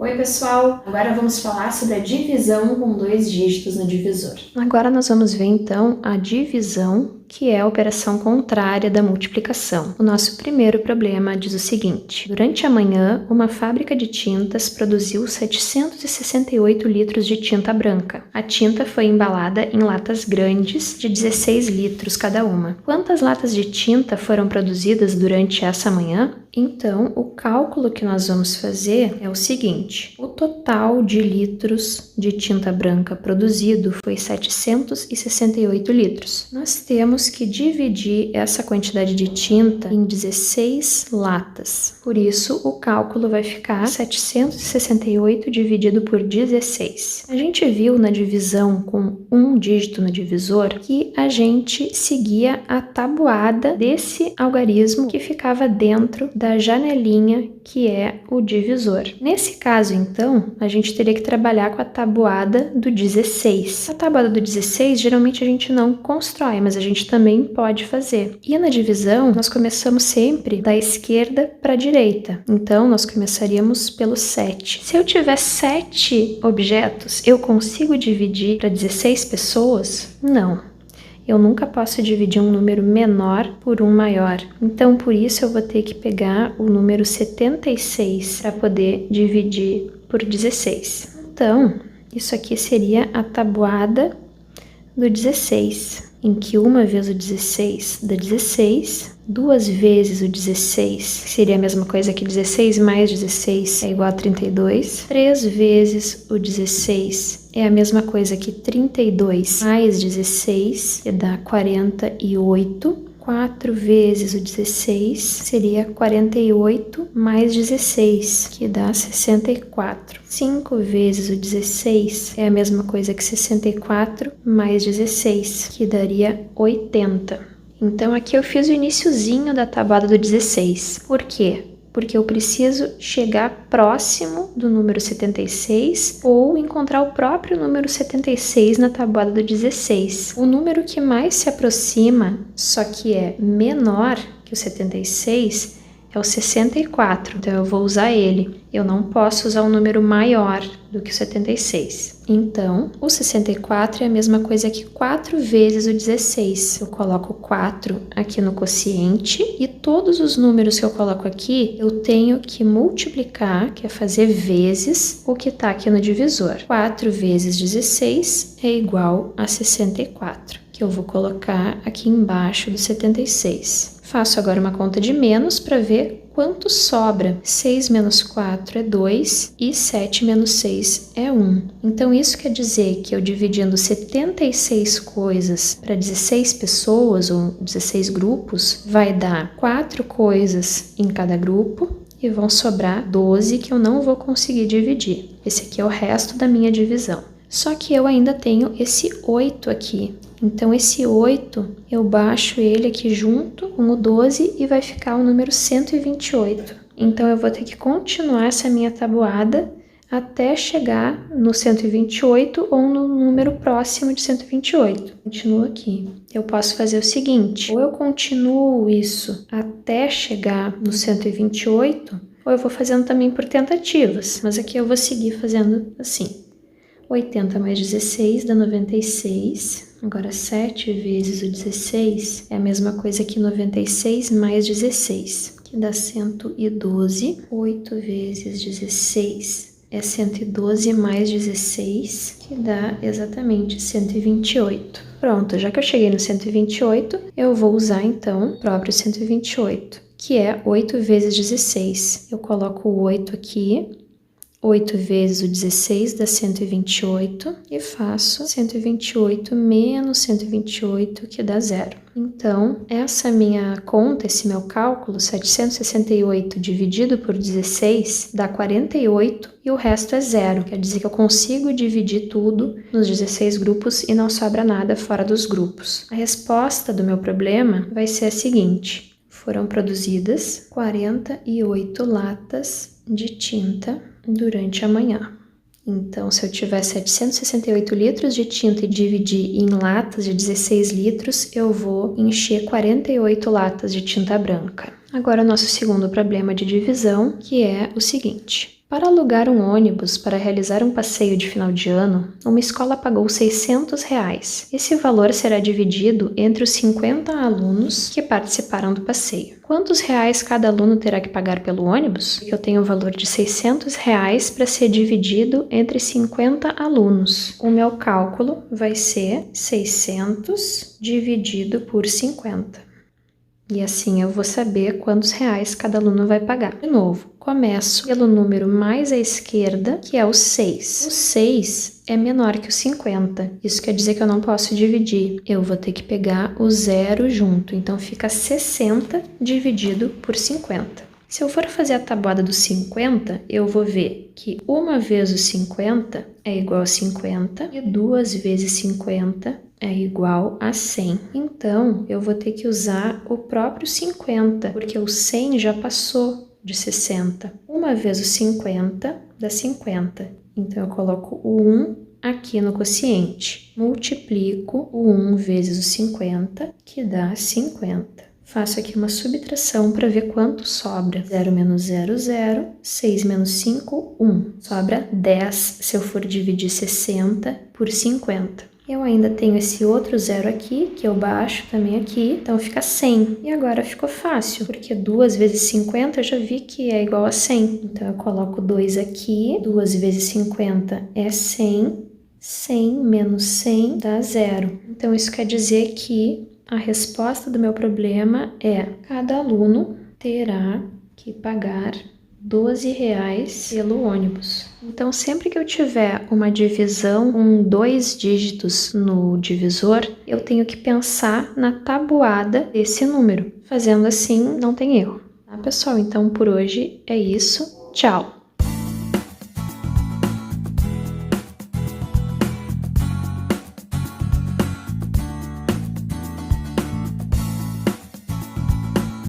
Oi pessoal, agora vamos falar sobre a divisão com 2 dígitos no divisor. Agora nós vamos ver então a divisão, que é a operação contrária da multiplicação. O nosso primeiro problema diz o seguinte: durante a manhã, uma fábrica de tintas produziu 768 litros de tinta branca. A tinta foi embalada em latas grandes de 16 litros cada uma. Quantas latas de tinta foram produzidas durante essa manhã? Então, o cálculo que nós vamos fazer é o seguinte: o total de litros de tinta branca produzido foi 768 litros. Nós temos que dividir essa quantidade de tinta em 16 latas. Por isso, o cálculo vai ficar 768 dividido por 16. A gente viu na divisão com um dígito no divisor que a gente seguia a tabuada desse algarismo que ficava dentro da janelinha que é o divisor. Nesse caso, então, a gente teria que trabalhar com a tabuada do 16. A tabuada do 16, geralmente a gente não constrói, mas a gente também pode fazer. E na divisão, nós começamos sempre da esquerda para a direita. Então, nós começaríamos pelo 7. Se eu tiver 7 objetos, eu consigo dividir para 16 pessoas? Não. Eu nunca posso dividir um número menor por um maior. Então, por isso, eu vou ter que pegar o número 76 para poder dividir por 16. Então, isso aqui seria a tabuada do 16, em que uma vez o 16 dá 16, duas vezes o 16, que seria a mesma coisa que 16 mais 16 é igual a 32, 3 vezes o 16 é a mesma coisa que 32 mais 16, que dá 48, 4 vezes o 16 seria 48 mais 16, que dá 64. 5 vezes o 16 é a mesma coisa que 64 mais 16, que daria 80. Então aqui eu fiz o iniciozinho da tabuada do 16. Por quê? Porque eu preciso chegar próximo do número 76 ou encontrar o próprio número 76 na tabuada do 16. O número que mais se aproxima, só que é menor que o 76, é o 64, então eu vou usar ele. Eu não posso usar um número maior do que o 76. Então, o 64 é a mesma coisa que 4 vezes o 16. Eu coloco 4 aqui no quociente e todos os números que eu coloco aqui, eu tenho que multiplicar, que é fazer vezes o que está aqui no divisor. 4 vezes 16 é igual a 64, que eu vou colocar aqui embaixo do 76. Faço agora uma conta de menos para ver quanto sobra. 6 menos 4 é 2 e 7 menos 6 é 1. Então, isso quer dizer que eu dividindo 76 coisas para 16 pessoas ou 16 grupos, vai dar 4 coisas em cada grupo e vão sobrar 12 que eu não vou conseguir dividir. Esse aqui é o resto da minha divisão. Só que eu ainda tenho esse 8 aqui. Então, esse 8, eu baixo ele aqui junto com o 12 e vai ficar o número 128. Então, eu vou ter que continuar essa minha tabuada até chegar no 128 ou no número próximo de 128. Continuo aqui. Eu posso fazer o seguinte: ou eu continuo isso até chegar no 128, ou eu vou fazendo também por tentativas. Mas aqui eu vou seguir fazendo assim. 80 mais 16 dá 96. Agora, 7 vezes o 16 é a mesma coisa que 96 mais 16, que dá 112. 8 vezes 16 é 112 mais 16, que dá exatamente 128. Pronto, já que eu cheguei no 128, eu vou usar então o próprio 128, que é 8 vezes 16. Eu coloco o 8 aqui. 8 vezes o 16 dá 128 e faço 128 menos 128, que dá 0. Então, essa minha conta, esse meu cálculo, 768 dividido por 16 dá 48 e o resto é 0. Quer dizer que eu consigo dividir tudo nos 16 grupos e não sobra nada fora dos grupos. A resposta do meu problema vai ser a seguinte: foram produzidas 48 latas de tinta durante a manhã. Então, se eu tiver 768 litros de tinta e dividir em latas de 16 litros, eu vou encher 48 latas de tinta branca. Agora, nosso segundo problema de divisão, que é o seguinte: Para alugar um ônibus para realizar um passeio de final de ano, uma escola pagou R$600. Esse valor será dividido entre os 50 alunos que participaram do passeio. Quantos reais cada aluno terá que pagar pelo ônibus? Eu tenho o valor de R$600 para ser dividido entre 50 alunos. O meu cálculo vai ser 600 dividido por 50. E assim eu vou saber quantos reais cada aluno vai pagar. De novo, começo pelo número mais à esquerda, que é o 6. O 6 é menor que o 50. Isso quer dizer que eu não posso dividir. Eu vou ter que pegar o zero junto. Então fica 60 dividido por 50. Se eu for fazer a tabuada dos 50, eu vou ver que uma vez o 50 é igual a 50 e 2 vezes 50 é igual a 100. Então, eu vou ter que usar o próprio 50, porque o 100 já passou de 60. Uma vez o 50 dá 50. Então, eu coloco o 1 aqui no quociente. Multiplico o 1 vezes o 50, que dá 50. Faço aqui uma subtração para ver quanto sobra. 0 menos 0, 0. 6 menos 5, 1. Sobra 10 se eu for dividir 60 por 50. Eu ainda tenho esse outro zero aqui, que eu baixo também aqui, então fica 100. E agora ficou fácil, porque 2 vezes 50 eu já vi que é igual a 100. Então eu coloco 2 aqui, 2 vezes 50 é 100. 100 menos 100 dá 0. Então isso quer dizer que a resposta do meu problema é: cada aluno terá que pagar R$12 pelo ônibus. Então, sempre que eu tiver uma divisão com 2 dígitos no divisor, eu tenho que pensar na tabuada desse número. Fazendo assim, não tem erro. Tá, pessoal? Então, por hoje é isso. Tchau!